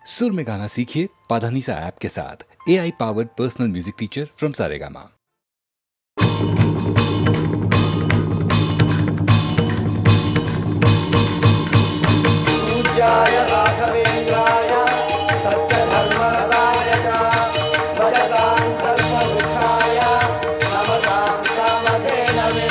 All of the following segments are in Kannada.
सुर में गाना सीखिए पाधानीसा ऐप के साथ। AI powered personal music teacher from Saregama. पूज्याय राघवेन्द्राय सत्यधर्मरताय च भजतां कल्पवृक्षाय नमतां कामधेनवे।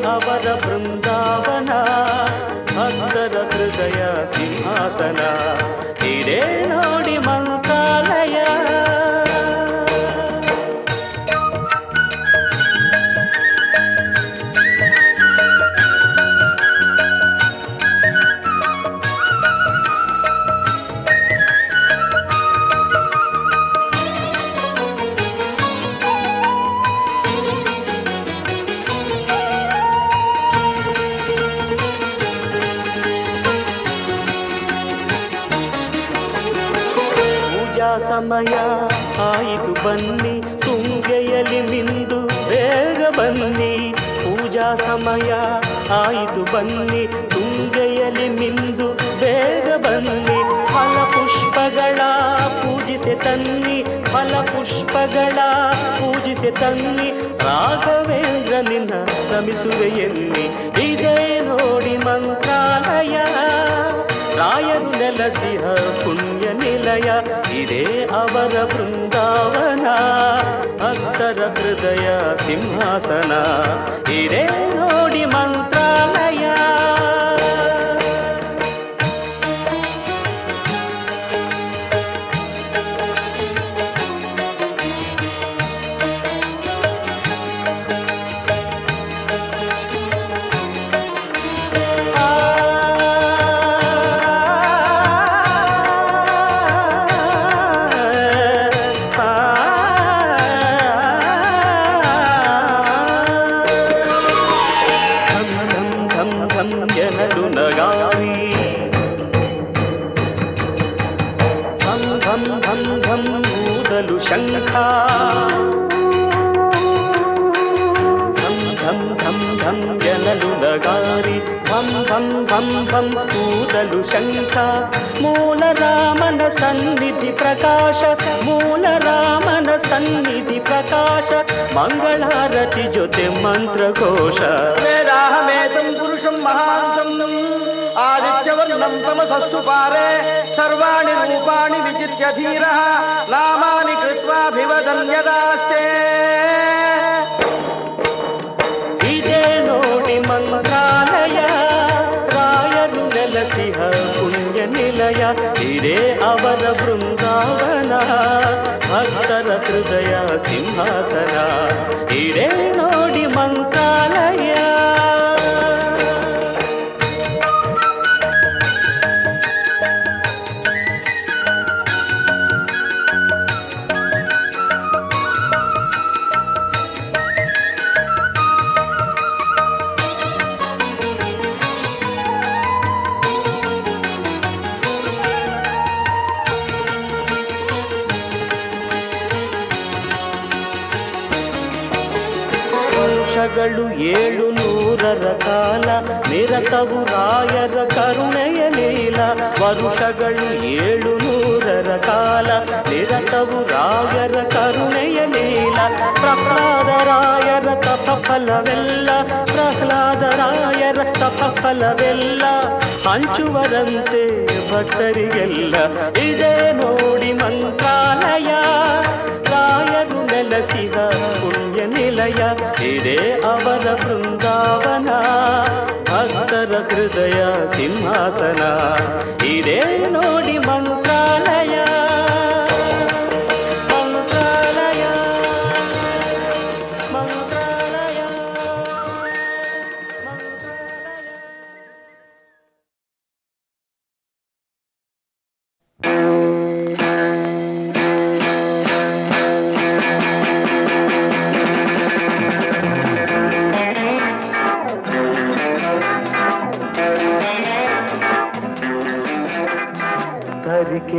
ಅವರ ಬೃಂದಾವನ ಭಕ್ತರ ಹೃದಯ ಸಿಂಹಾಸನ ಇದೇ ನೋಡಿ ಮಂತ್ರಾಲಯ. ಸಮಯ ಆಯಿತು ಬನ್ನಿ ತುಂಗೆಯಲಿ ಮಿಂದು ಬೇಗ ಬನ್ನಿ. ಪೂಜಾ ಸಮಯ ಆಯಿತು ಬನ್ನಿ ತುಂಗೆಯಲಿ ಮಿಂದು ಬೇಗ ಬನ್ನಿ. ಫಲ ಪುಷ್ಪಗಳ ಪೂಜಿಸೆ ತನ್ನಿ, ಫಲ ಪುಷ್ಪಗಳ ಪೂಜಿಸೆ ತನ್ನಿ. ರಾಘವೇಂದ್ರ ನಿನ್ನ ರಮಿಸುವೆ ಎನ್ನಿ ಇದೇ ನೋಡಿ ಮಂತ್ರಾಲಯ. ರಾಯರು ನೆಲಸಿಹ ಪುಣ್ಯ ನಿಲಯ ಇದೇ ಅವರ ಬೃಂದಾವನ. ಭಕ್ತರ ಹೃದಯ ಸಿಂಹಾಸನ ಇದೇ ನೋಡಿ ಮಂತ್ರಾಲಯ. ೂದಲು ಶಂಖ ಧಂ ಧಂ ಧಂ ಧಂ ಜನಲು ನಗಾರಿ ಧಂ ಧಂ ಧಂ ಧಂ ಊದಲು ಶಂಖ. ಮೂಲ ರಾಮನ ಸನ್ನಿಧಿ ಪ್ರಕಾಶ, ಮೂಲ ರಾಮನ ಸನ್ನಿಧಿ ಪ್ರಕಾಶ. ಮಂಗಳಾರತಿ ಜೊತೆ ಮಂತ್ರಘೋಷ. ವೇದಾಹಮೇತಂ ಪುರುಷಂ ಮಹಾಂತಂ ಆದಿತ್ಯवर्णं तमसस्तु पारे सर्वाणि रूपाणि विजित्य धीरः नामानि कृत्वाभिवदन्यदास्ते. ಇದೇ ನೋಡಿ ಮಂತ್ರಾಲಯ. ರಾಯರು ನೆಲಸಿಹ ಪುಣ್ಯ ನಿಲಯ ಇದೇ ಅವರ ಬೃಂದಾವನ. ಭಕ್ತರ ಹೃದಯ ಸಿಂಹಾಸನ ಇದೇ ನೋಡಿ ಮಂತ್ರಾಲಯ. ವರ್ಷಗಳು 700 ಕಾಲ ನಿರತವು ರಾಯರ ಕರುಣೆಯ ಲೀಲ. ವರುಷಗಳು 700 ಕಾಲ ನಿರತವು ರಾಯರ ಕರುಣೆಯ ಲೀಲ. ಪ್ರಹ್ಲಾದ ರಾಯರ ತಪಫಲವೆಲ್ಲ, ಪ್ರಹ್ಲಾದ ರಾಯರ ತಪಫಲವೆಲ್ಲ ಹಂಚುವರಂತೆ ಭಕ್ತರಿಗೆಲ್ಲ ಇದೇ ನೋಡಿ ಮಂತ್ರಾಲಯ. ರಾಯರು ನೆಲಸಿದ ಪುಣ್ಯ ನಿಲಯ ಇದೇ ಅವರ ಬೃಂದಾವನ. ಭಕ್ತರ ಹೃದಯ ಸಿಂಹಾಸನ ಇದೇ ನೋಡಿ ಮಂತ್ರಾಲಯ.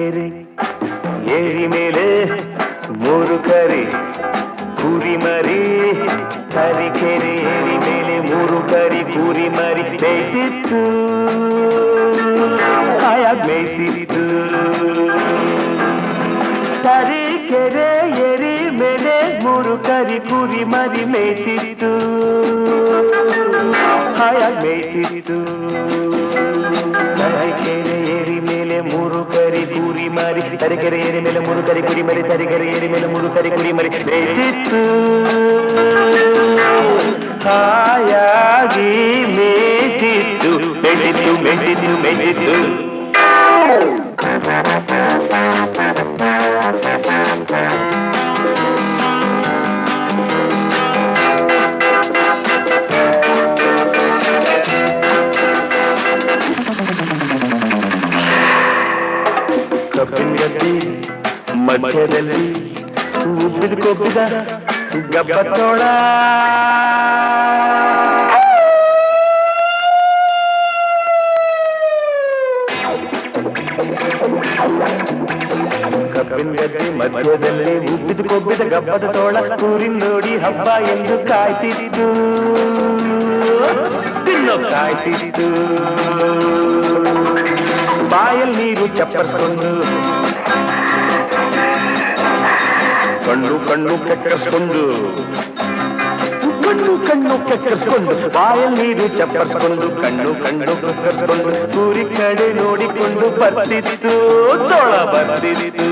ತರೀಕೆರೆ ಏರಿ ಮೇಲೆ ಮೂರು ಕರಿ ಕುರಿ ಮರಿ, ತರೀಕೆರೆ ಏರಿ ಮೇಲೆ ಮೂರು ಕರಿ ಕುರಿ ಮರಿ ಮೇಯ್ತಿತ್ತು, ಹಾಯಾಗಿ ಮೇಯ್ತಿತ್ತು. ತರೀಕೆರೆ ಏರಿ ಮೇಲೆ ಮೂರು ಕರಿ ಕುರಿ ಮರಿ ಮೇಯ್ತಿತ್ತು, ಹಾಯಾಗಿ ಮೇಯ್ತಿತ್ತು. ತರೀಕೆರೆ ಏರಿ ಮೇಲೆ ಮೂರು ಕರಿ ಕುರಿ ಮರಿ, ತರೀಕೆರೆ ಏರಿ ಮೇಲೆ ಮೂರು ಕರಿ ಕುರಿ ಮರಿ, ತರೀಕೆರೆ ಏರಿ ಮೇಲೆ ಮೂರು ಕರಿ ಕುರಿ ಮರಿ ಮೇಯ್ತಿತ್ತು, ಹಾಯಾಗಿ ಮೇಯ್ತಿತ್ತು, ಮೇಯ್ತಿತ್ತು ಮೇಯ್ತಿತ್ತು ಮೇಯ್ತಿತ್ತು. ಕಬ್ಬಿನ ಗದ್ದೆ ಮಧ್ಯದಲ್ಲಿ ಉಬ್ಬಿದ ಕೊಬ್ಬಿದ ಗಬ್ಬತ್ತೋಳ, ಕಬ್ಬಿನ ಗದ್ದೆ ಮಧ್ಯದಲ್ಲಿ ಉಬ್ಬಿದ ಕೊಬ್ಬಿದ ಗಬ್ಬದ ತೋಳ, ಊರಿನ ನೋಡಿ ಹಬ್ಬ ಎಂದು ಕಾಯ್ತಿತ್ತು, ತಿನ್ನೋ ಕಾಯ್ತಿತ್ತು. ಬಾಯಲ್ಲಿ ನೀರು ಚಪ್ಪರಿಸ್ಕೊಂಡು ಕಣ್ಣು ಕಣ್ಣು ಕೆಕ್ಕರಿಸ್ಕೊಂಡು, ಕಣ್ಣು ಕಣ್ಣು ಕೆಕ್ಕರಿಸ್ಕೊಂಡು, ಬಾಯಲ್ಲಿ ನೀರು ಚಪ್ಪರಿಸ್ಕೊಂಡು ಕಣ್ಣು ಕಣ್ಣು ಕೆಕ್ಕರಿಸ್ಕೊಂಡು, ಊರಿ ಕಡೆ ನೋಡಿಕೊಂಡು ಬರ್ತಿತ್ತು, ತೋಳ ಬರ್ತಿತ್ತು.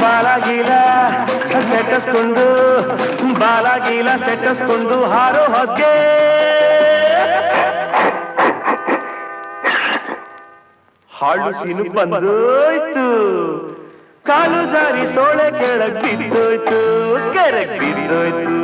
ಬಾಲಾಗೀಲ ಸೆಟ್ಟಿಸ್ಕೊಂಡು, ಬಾಲಾಗೀಲ ಸೆಟ್ಟಿಸ್ಕೊಂಡು ಹಾರೋ ಹೊಗೆ, ಹಾಳು ಸೀನು ಬಂದೋಯ್ತು, ಕಾಲು ಜಾರಿ ತೋಳೆ ಕೆಳಗ್ ಬಿದ್ದೋಯ್ತು, ಕೆಳಗ್ ಬಿದ್ದೋಯ್ತು.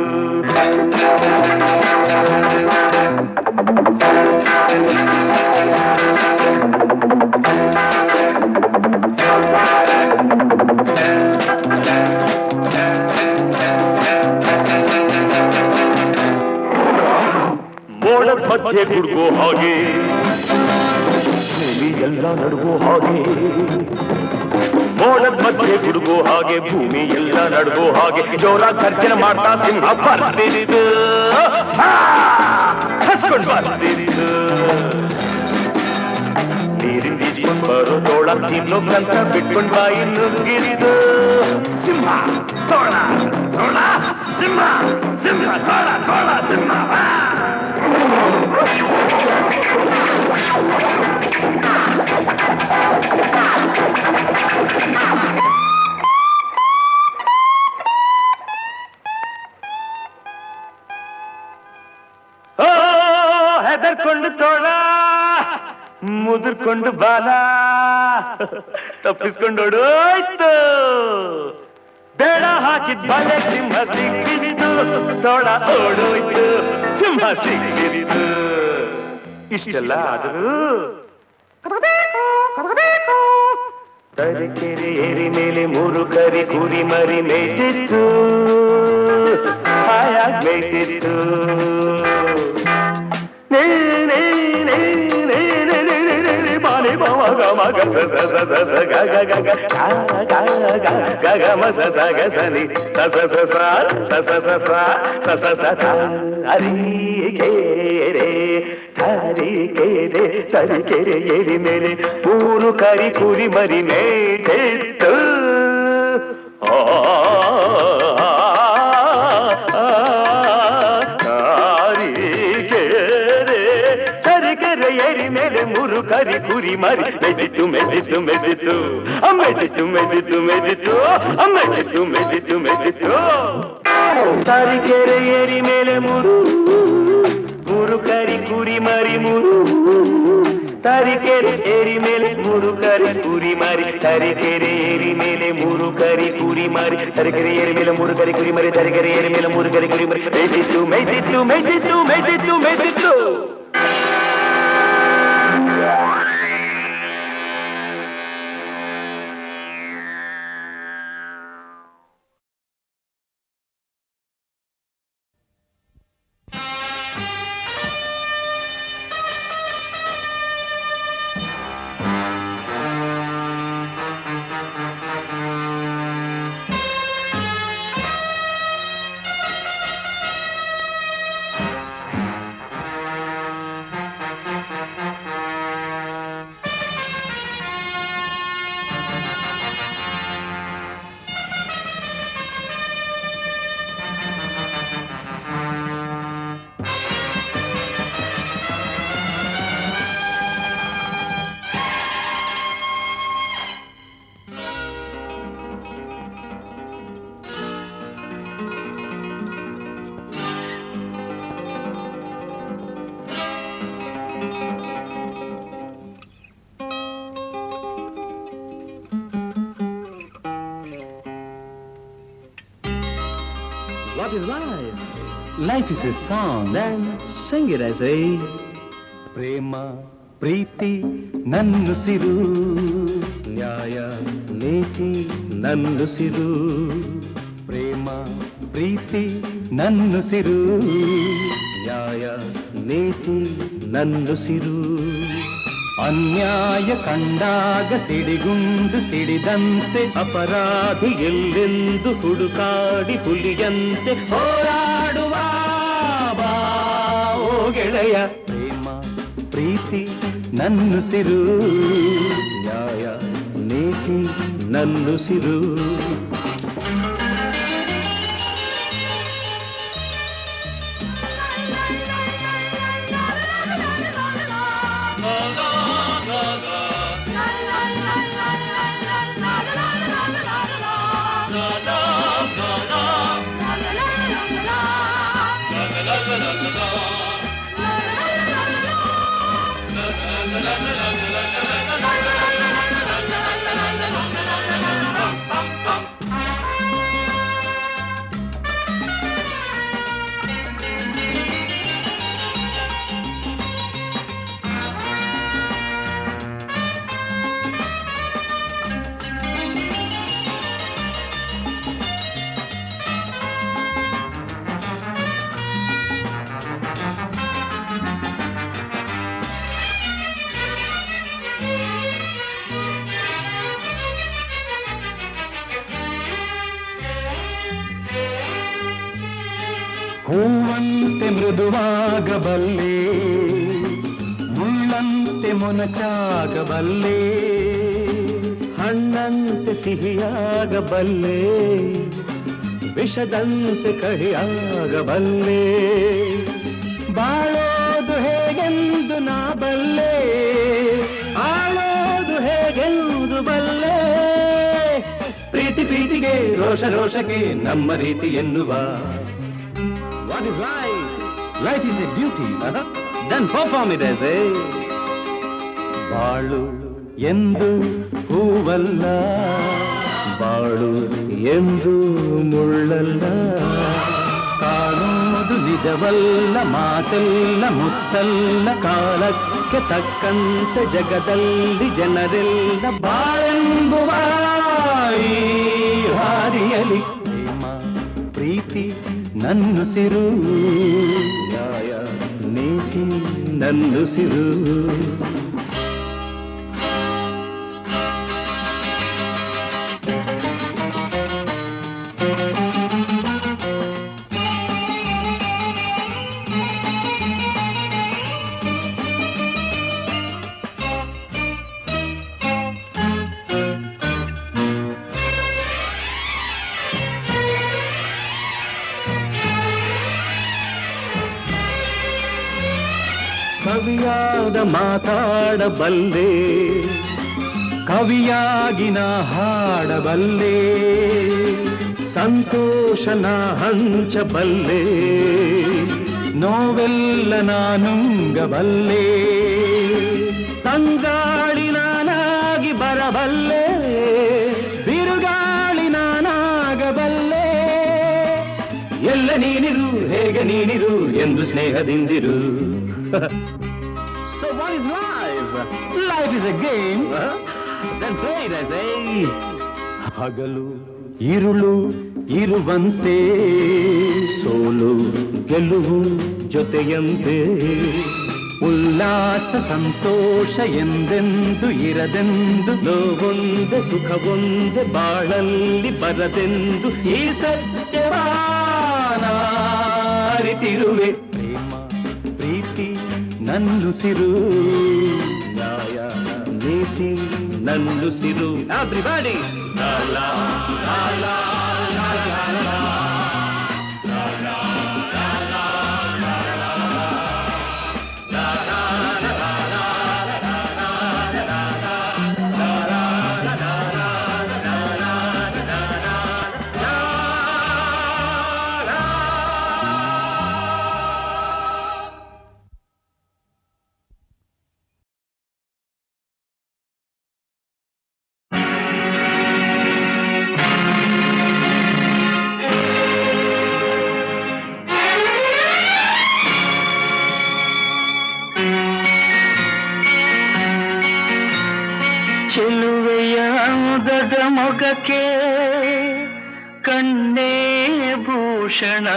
ಮೋಡದ ಮಧ್ಯೆ ಗುಡ್ಗೋ ಹಾಗೆ, ಭೂಮಿ ಎಲ್ಲ ನಡುಗೋ ಹಾಗೆ, ಮೋಡದ ಮಧ್ಯೆ ಗುಡುಗೋ ಹಾಗೆ, ಭೂಮಿ ಎಲ್ಲ ನಡುಗೋ ಹಾಗೆ, ಜೋರ ಖರ್ಚನೆ ಮಾಡ್ತಾ ಸಿಂಹ ಬರ್ತಿದ್ದು, ಹಸ್ಕೊಂಡು ಬರ್ತಿದ್ದು. ನೀರಿನ ಬೀಚ್ಕೊಂಡು ಬರೋ ತೋಳ ತಿನ್ನೋಕ್ಕಂತ ಬಿಟ್ಕೊಂಡು ಬಾಯಿ ನುಗ್ಗಿದ್ದು, ಸಿಂಹ ತೋಳ ತೋಳ ಸಿಂಹ, ಸಿಂಹ ತೋಳ ತೋಳ ಸಿಂಹ. ಹೆದರ್ಕೊಂಡು ತೋಳ, ಮುದುರ್ಕೊಂಡು ಬಾಲ, ತಪ್ಪಿಸ್ಕೊಂಡೋಡೋಯ್ತು. ಬೇಡ ಹಾಕಿದ್ ಬಲೆ ಸಿಂಹ ಸಿಕ್ಕಿದ್ದು, ತೋಳ ಓಡೋಯ್ತು, ಸಿಂಹ ಸಿಕ್ಕಿದ್ದು. ಇಷ್ಟೆಲ್ಲ ಆದರೂ ತರೀಕೆರೆ ಏರಿ ಮೇಲೆ ಮೂರು ಕರಿ ಕುರಿ ಮರಿ ಮೇಯ್ತಿತ್ತು, ಹಾಯಾಗಿ ಮೇಯ್ತಿತ್ತು. ಬಾಲೆ ಬಾವ ಗಮ ಗಸ ಸ ಸ ಸ ಗ ಗ ಗ ಗ ಗ ಗ ಮ ಸ ಸ ಗ ಸ ನಿ ಸ ಸ ಸ ಸ ಸ ಸ ಸ ಸ ಸ ಸ ಸ ತರೀಕೆರೆ ತರೀಕೆರೆ ತರೀಕೆರೆ ಏರಿ ಮೇಲೆ ಮೂರು ಕರಿ ಕುರಿ ಮರಿ ಮೇಯ್ತಿತ್ತು, ತರೀಕೆರೆ ಏರಿ ಮೇಲೆ ಮೂರು ಕರಿ ಕುರಿ ಮರಿ ಮೇಯ್ತಿತ್ತು, ಮೇಯ್ತಿತ್ತು ಮೇಯ್ತಿತ್ತು, ಮೇಯ್ತಿತ್ತು ಮೇಯ್ತಿತ್ತು ಮೇಯ್ತಿತ್ತು, ಮೇಯ್ತಿತ್ತು ಮೇಯ್ತಿತ್ತು ಮೇಯ್ತಿತ್ತು. ತರೀಕೆರೆ ಏರಿ ಮೇಲೆ ಮೂರು ಕರಿ ಕುರಿ ಮರಿ, ಮೂರು ತರೀಕೆರೆ ಏರಿ ಮೇಲೆ ಮೂರು ಕರಿ ಕುರಿ ಮರಿ, ತರೀಕೆರೆ ಏರಿ ಮೇಲೆ ಮೂರು ಕರಿ ಕುರಿ ಮರಿ, ತರೀಕೆರೆ ಏರಿ ಮೇಲೆ ಮೂರು ಕರಿ ಕುರಿ ಮರಿ, ತರೀಕೆರೆ ಏರಿ ಮೇಲೆ ಮೂರು ಕರಿ ಕುರಿ ಮರಿ ಮೇಯ್ತಿತ್ತು, ಮೇಯ್ತಿತ್ತು ಮೇಯ್ತಿತ್ತು ಮೇಯ್ತಿತ್ತು ಮೇಯ್ತಿತ್ತು. What is life? Life is a song. Then sing it, I say. ಪ್ರೇಮ ಪ್ರೀತಿ ನನ್ನುಸಿರು, ನ್ಯಾಯ ನೀತಿ ನನ್ನುಸಿರು. ಪ್ರೇಮ ಪ್ರೀತಿ ನನ್ನುಸಿರು, ನ್ಯಾಯ ನೀತಿ ನನ್ನುಸಿರು. ಅನ್ಯಾಯ ಕಂಡಾಗ ಸಿಡಿಗುಂಡು ಸಿಡಿದಂತೆ, ಅಪರಾಧಿ ಎಲ್ಲೆಂದು ಹುಡುಕಾಡಿ ಹುಲಿಯಂತೆ ಹೋರಾಡುವ ಬಾ ಓ ಗೆಳೆಯ. ಪ್ರೇಮ ಪ್ರೀತಿ ನನ್ನುಸಿರು, ನ್ಯಾಯ ನೀತಿ ನನ್ನುಸಿರು. ಹೂವಂತೆ ಮೃದುವಾಗಬಲ್ಲೆ, ಮುಳ್ಳಂತೆ ಮೊನಚಾಗಬಲ್ಲೆ, ಹಣ್ಣಂತೆ ಸಿಹಿಯಾಗಬಲ್ಲೆ, ವಿಷದಂತೆ ಕಹಿಯಾಗಬಲ್ಲೆ. ಬಾಳೋದು ಹೇಗೆಂದು ನಾ ಬಲ್ಲೆ, ಆಳೋದು ಹೇಗೆಂದು ಬಲ್ಲೆ. ಪ್ರೀತಿ ಪ್ರೀತಿಗೆ ರೋಷ ರೋಷಕ್ಕೆ ನಮ್ಮ ರೀತಿ ಎನ್ನುವ. What is life? Life is A duty. Then perform it as a. ಬಾಳು ಎಂದು ಹೂವಲ್ಲ, ಬಾಳು ಎಂದು ಮುಳ್ಳಲ್ಲ, ಕಾಣುವುದು ನಿಜವಲ್ಲ, ಮಾತೆಲ್ಲ ಮುತ್ತಲ್ಲ, ಕಾಲಕ್ಕೆ ತಕ್ಕಂತೆ ಜಗದಲ್ಲಿ ಜನರೆಲ್ಲ ಬಾಳೆಂಬುವ ಈ ಹಾದಿಯಲಿ. ಪ್ರೇಮ ಪ್ರೀತಿ ನನ್ನುಸಿರು, ನ್ಯಾಯ ನೀತಿ ನನ್ನುಸಿರು. ಕವಿಯಾದ ಮಾತಾಡಬಲ್ಲೆ, ಕವಿಯಾಗಿ ನಾ ಹಾಡಬಲ್ಲೆ, ಸಂತೋಷನ ಹಂಚಬಲ್ಲೆ, ನೋವೆಲ್ಲ ನಾನುಂಗಬಲ್ಲೆ, ತಂಗಾಳಿ ನಾನಾಗಿ ಬರಬಲ್ಲೆ, ಬಿರುಗಾಳಿ ನಾನಾಗಬಲ್ಲೆ. ಎಲ್ಲ ನೀನಿರು ಹೇಗೆ ನೀನಿರು ಎಂದು ಸ್ನೇಹದಿಂದಿರು. So what is life? Life is A game. Then play it as a. ಹಗಲು ಇರುಳು ಇರುವಂತೆ, ಸೋಲು ಗೆಲುವು ಜೊತೆಯಂತೆ, ಉಲ್ಲಾಸ ಸಂತೋಷ ಎಂದೆಂದು ಇರದೆಂದು, ನೋವೊಂದೆ ಸುಖವೊಂದೆ ಬಾಳಲ್ಲಿ ಬರದೆಂದು ಈ ಸತ್ಯವ ನಾ ಅರಿತಿರುವೆ. ಪ್ರೇಮ ಪ್ರೀತಿ ನನ್ನುಸಿರು, ನ್ಯಾಯ ನೀತಿ ನನ್ನುಸಿರು. Everybody. La la la la la la la. ಯಾವುದದ ಮೊಗಕ್ಕೆ ಕಣ್ಣೇ ಭೂಷಣ,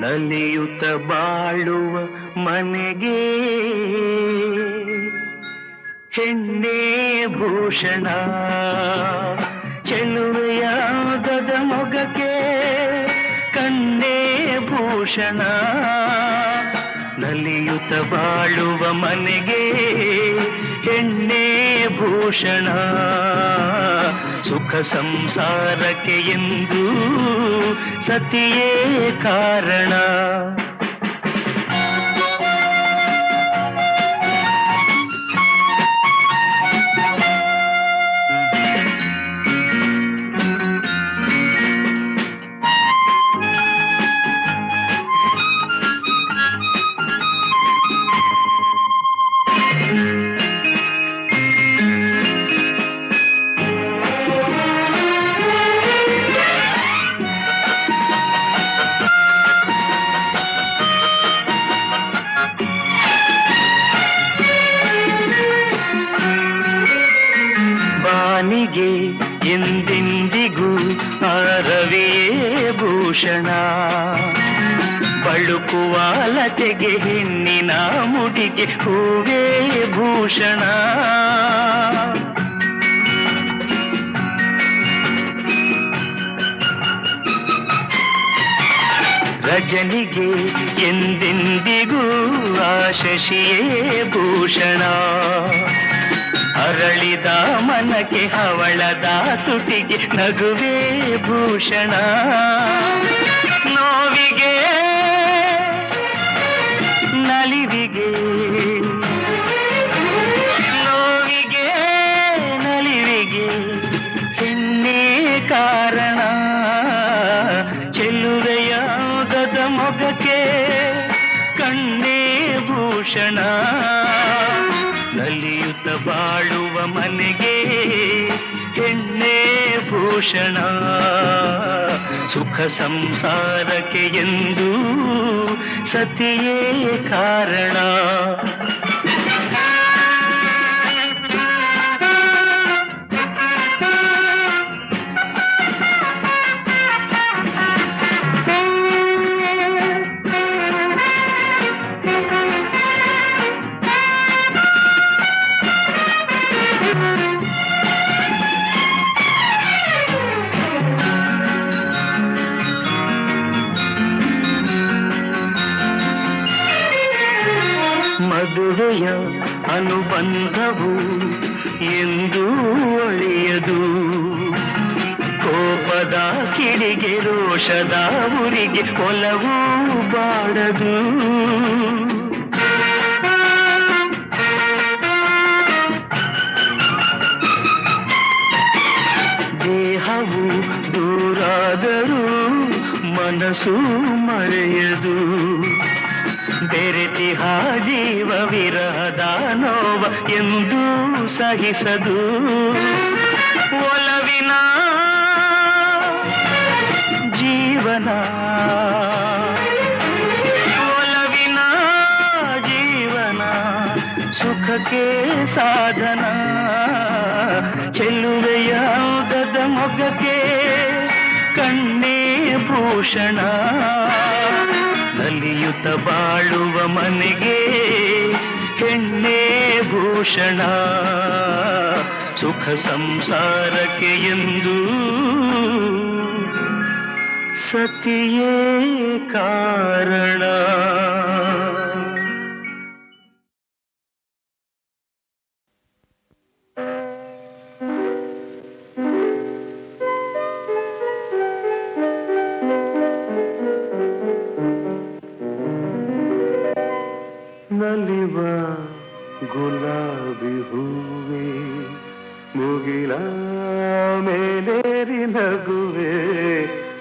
ನಲಿಯುತ್ತ ಬಾಳುವ ಮನೆಗೆ ಹೆಣ್ಣೇ ಭೂಷಣ. ಚೆಲುವೆಯಾಗದ ಮೊಗಕ್ಕೆ ಕಣ್ಣೇ ಭೂಷಣ, ನಲಿಯುತ್ತ ಬಾಳುವ ಮನೆಗೆ ಹೆಣ್ಣೇ ಭೂಷಣ. ಸುಖ ಸಂಸಾರಕ್ಕೆ ಎಂದು ಸತಿಯೇ ಕಾರಣ. ಬಾನಿಗೆ ಎಂದೆಂದಿಗೂ ರವಿಯೇ ಭೂಷಣ, ಬಳುಕುವ ಲತೆಗೆ ಹೆಣ್ಣಿನ ಮುಡಿಗೆ ಹೂವೇ ಭೂಷಣ. ರಜನಿಗೆ ಎಂದೆಂದಿಗೂ ಶಶಿಯೇ ಭೂಷಣ, ಅರಳಿದ ಮನಕ್ಕೆ ಹವಳದ ತುಟಿಗೆ ನಗುವೇ ಭೂಷಣ. ನೋವಿಗೆ ನಲಿವಿಗೆ ನೋವಿಗೆ ನಲಿವಿಗೆ ಹೆಣ್ಣೇ ಕಾರಣ. ಚೆಲುವೆಯಾಗದ ಮೊಗಕ್ಕೆ ಕಣ್ಣೇ ಭೂಷಣ, ನಲಿಯುತ್ತ ಬಾಳುವ ಮನೆಗೆ ಹೆಣ್ಣೇ ಭೂಷಣ. ಸುಖ ಸಂಸಾರಕ್ಕೆ ಎಂದು ಸತಿಯೇ ಕಾರಣ. ಮದುವೆಯ ಅನುಬಂಧವು ಎಂದು ಒಳೆಯದು, ಕೋಪದ ಕಿಡಿಗೆ ರೋಷದ ಉರಿಗೆ ಒಲವು ಬಾಡದು. ದೇಹವು ದೂರಾದರೂ ಮನಸ್ಸು ಮರೆಯದು, ಬೆರೆತಿಹ ಜೀವ ವಿರಹದ ನೋವ ಎಂದೂ ಸಹಿಸದು. ಒಲವಿನ ಜೀವನ ಒಲವಿನ ಜೀವನ ಸುಖಕ್ಕೆ ಸಾಧನ. ಚೆಲುವೆಯಾಗದ ಮೊಗಕ್ಕೆ ಕಣ್ಣೇ ಭೂಷಣ, ನಲಿಯುತ್ತ ಬಾಳುವ ಮನೆಗೆ ಹೆಣ್ಣೇ ಭೂಷಣ. ಸುಖ ಸಂಸಾರಕ್ಕೆ ಎಂದು ಸತಿಯೇ ಕಾರಣ. ನಲಿವ ಗುಲಾಬಿ ಹೂವೆ ಮುಗಿಲ ಮೇಲೇರಿ ನಗುವೆ,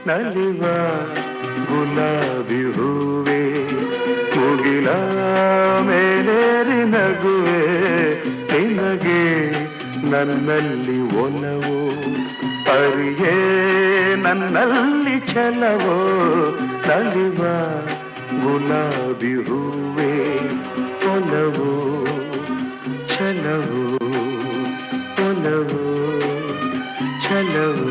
ನಲಿವ ಗುಲಾಬಿ ಹೂವೆ ಮುಗಿಲ ಮೇಲೇರಿ ನಗುವೆ. ನಿನಗೆ ನನ್ನಲ್ಲಿ ಒಲವು ಅರಿಯೇ ನನ್ನಲ್ಲಿ ಛಲವೋ, ನಲಿವ ಗುಲಾಬಿ ಹೂವೆ ಒಲವು ಛಲವೋ ಒಲವೋ ಛಲವೋ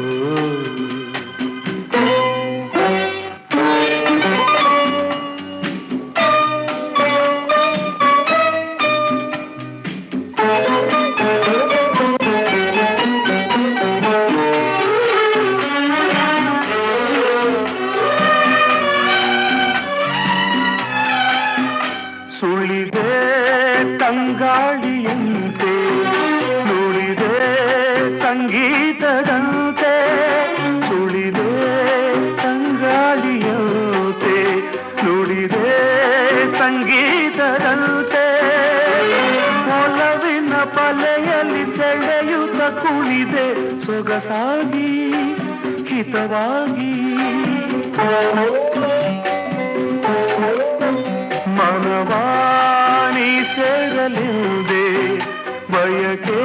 ಸುಳಿದೆ ತಂಗಾಳಿಯಂತೆ ನುಡಿದೆ ಸಂಗೀತದಂತೆ ಸುಳಿದೆ ತಂಗಾಳಿಯಂತೆ ನುಡಿದೆ ಸಂಗೀತದಂತೆ ಒಲವಿನ ಬಲೆಯಲ್ಲಿ ಸೆಳೆಯುತ್ತ ಕುಣಿದೆ ಸೊಗಸಾಗಿ ಹಿತವಾಗಿ ಮನವಾಣಿ ಸೇರಲಿದೆ ಬಯಕೆ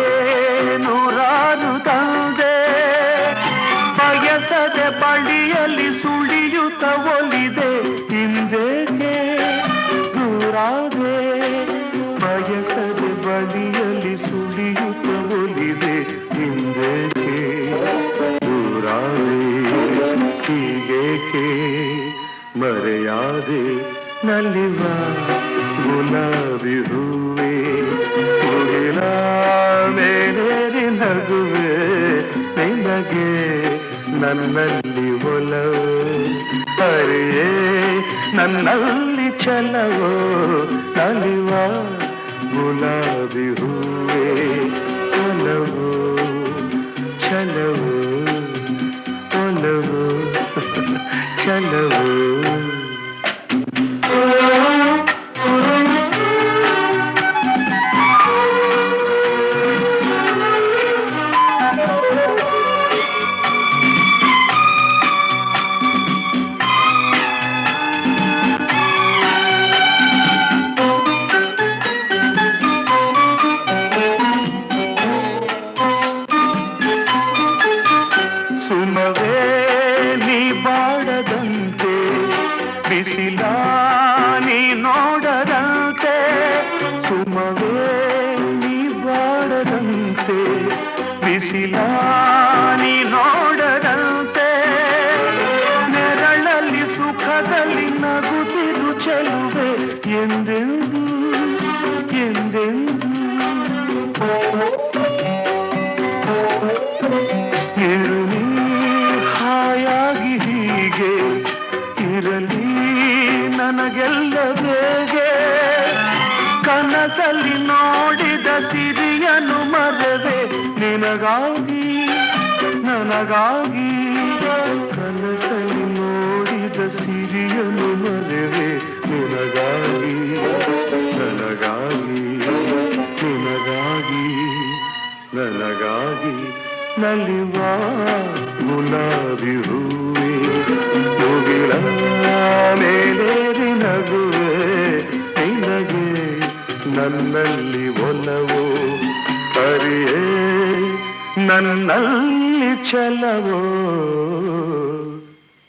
ನೂರಾರು ತಂದೆ ಬಯಸದೆ ಬಳಿಯಲ್ಲಿ ಸುಳಿಯುತ್ತ ಒಲಿದೆ ಹಿಂದೇಕೆ ದೂರಾದೆ ಬಯಸದೆ ಬಳಿಯಲ್ಲಿ ಸುಳಿಯುತ್ತ ಒಲಿದೆ ಹಿಂದೇಕೆ ದೂರಾದೆ ಹೀಗೇಕೆ ಮರೆಯಾದೆ ನಲಿವ ಗುಲಾಬಿ ಹೂವೆ ಮುಗಿಲ ಮೇಲೇರಿ ನಗುವೆ ನಿನಗೆ ನನ್ನಲ್ಲಿ ಒಲವು ಹರಿಯೇ ನನ್ನಲ್ಲಿ ಛಲವೋ ನಲಿವ ಗುಲಾಬಿ ಹೂವೆ ಒಲವು ಛಲವೋ ಒಲವು ಛಲವೋ ಸುಮವೇ ನೀ ಬಾಡದಂತೆ ಬಿಸಿಲ ನೀ ನೋಡದಂತೆ ಸುಮವೇ ನೀ ಬಾಡದಂತೆ ಬಿಸಿಲ ನೀ ನೋಡದಂತೆ ನೆರಳಲ್ಲಿ ಸುಖದಲ್ಲಿ ನಗುತ್ತಿರು ಚೆಲುವೆ ಎಂದೆಂದು ಎಂದೆಂದು ಇರುಳಿ ಹಾಯಾಗಿ ಹೀಗೆ ಇರಲಿ ನನಗೆಲ್ಲ ಬೇಗೆ ಕನಸಲ್ಲಿ ನೋಡಿದ ಸಿರಿಯನು ಮರವೆ ನಿನಗಾಗಿ ನನಗಾಗಿ ಕನಸಲ್ಲಿ ನೋಡಿದ ಸಿರಿಯನು ಮರವೆ ನಿನಗಾಗಿ ನನಗಾಗಿ ನಿನಗಾಗಿ ನನಗಾಗಿ ನಲಿವ ಗುಲಾಬಿ ಹೂವೆ ಮುಗಿಲ ಮೇಲೇರಿ ನಗುವೆ ನಿನಗೆ ನನ್ನಲ್ಲಿ ಒಲವು ಹರಿಯೇ ನನ್ನಲ್ಲಿ ಛಲವೋ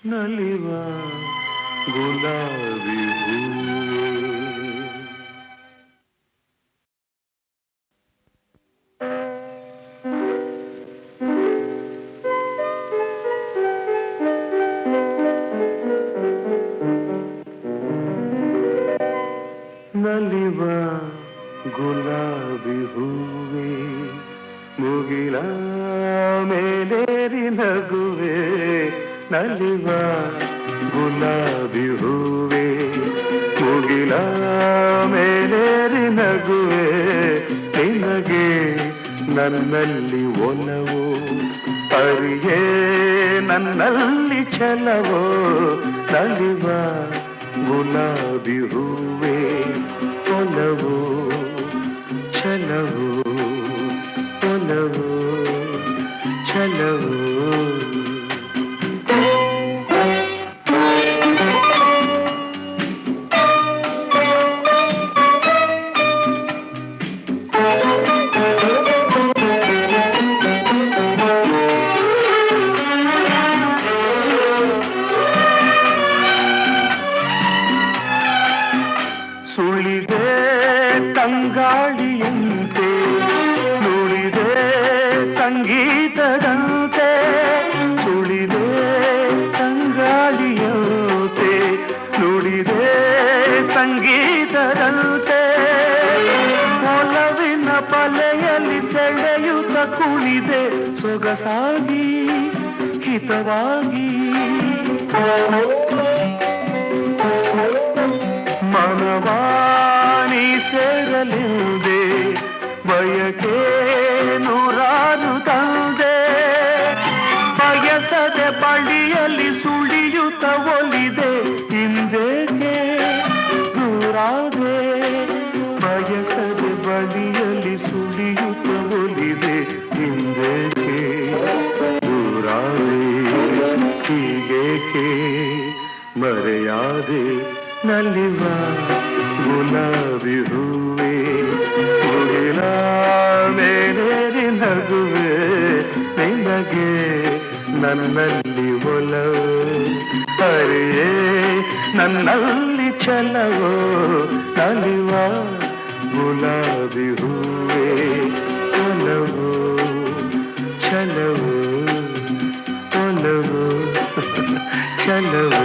ನಲಿವ ಗುಲಾಬಿ ಹೂವೆ ನಲಿವ ಗುಲಾಬಿ ಹೂವೆ ಮುಗಿಲ ಮೇಲೇರಿ ನಗುವೆ ನಲಿವ ಗುಲಾಬಿ ಹೂವೆ ಮುಗಿಲ ಮೇಲೇರಿ ನಗುವೆ ನಿನಗೆ ನನ್ನಲ್ಲಿ ಒಲವು ಹರಿಯೇ ನನ್ನಲ್ಲಿ ಛಲವೋ ನಲಿವ ಗುಲಾಬಿ ಹೂವೆ ಒಲವು ಛಲವೋ ಒಲವು ಛಲವೋ ಸುಳಿದೆ ತಂಗಾಳಿಯಂತೆ ಸೆಳೆಯುತ್ತ ಕುಣಿದೆ ಸೊಗಸಾಗಿ ಹಿತವಾಗಿ ಮನವಾಣಿ ಸೇರಲಿದೆ ಬಯಕೆ ನೂರಾರು ತಂದೆ ಬಯಸದೆ ಬಳಿಯಲ್ಲಿ ಸುಳಿಯುತ್ತ ಒಲಿದೆ ಹಿಂದೇಕೆ ದೂರಾದೆ ಬಯಸದೆ ಬಳಿಯಲ್ಲಿ ಸುಳಿಯುತ್ತ ಒಲಿದೆ ಹಿಂದೇಕೆ ದೂರಾದೆ ಹೀಗೇಕೆ ಮರೆಯಾದೆ ನಲಿವ ಗುಲಾಬಿ ಹೂವೆ ಮುಗಿಲ ಮೇಲೇರಿ ನಗುವೆ ನಿನಗೆ ನನ್ನಲ್ಲಿ ಒಲವು ಹರಿಯೇ ನನ್ನಲ್ಲಿ ಛಲವೋ ನಲಿವ ಗುಲಾಬಿ ಹೂವೆ ಒಲವು ಛಲವು ಒಲವು ಛಲವು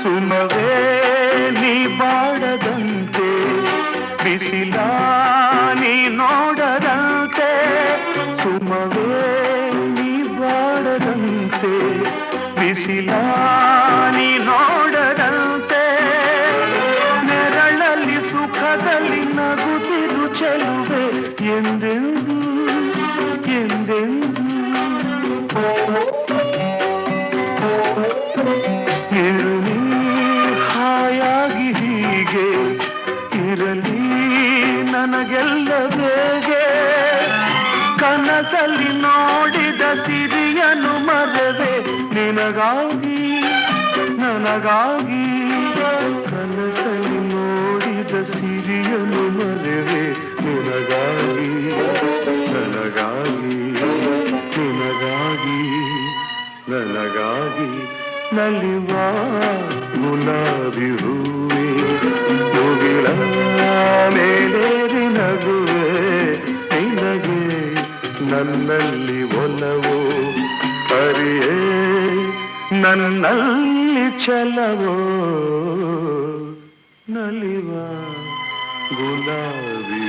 ಸುಮವೇ ನೀ ಬಾಡದಂತೆ ಬಿಸಿಲ ನೀ ನೋಡದಂತೆ ಸುಮವೇ ನೀ ಬಾಡದಂತೆ ಬಿಸಿಲ ನೀ ನೋಡದಂತೆ ನೆರಳಲ್ಲಿ ಸುಖದಲ್ಲಿ ನಗುತ್ತಿರು ಚೆಲುವೆ ಎಂದೆಂದು ಎಂದೆಂದು ಇರಲಿ ಹಾಯಾಗಿ ಹೀಗೆ ಇರಲಿ ನನಗೆಲ್ಲ ಬೇಗೆ ಕನಸಲ್ಲಿ ನೋಡಿದ ಸಿರಿಯನು ಮರವೆ ನಿನಗಾಗಿ ನನಗಾಗಿ ಕನಸಲ್ಲಿ ನೋಡಿದ ಸಿರಿಯನು ಮರವೆ ನಿನಗಾಗಿ ನನಗಾಗಿ ನಿನಗಾಗಿ ನನಗಾಗಿ ನಲಿವ ಗುಲಾಬಿ ಹೂವೆ ಮುಗಿಲ ಮೇಲೇರಿ ನಗುವೆ ನಿನಗೆ ನನ್ನಲ್ಲಿ ಒಲವು ಹರಿಯೇ ನನ್ನಲ್ಲಿ ಛಲವೋ ನಲಿವ ಗುಲಾಬಿ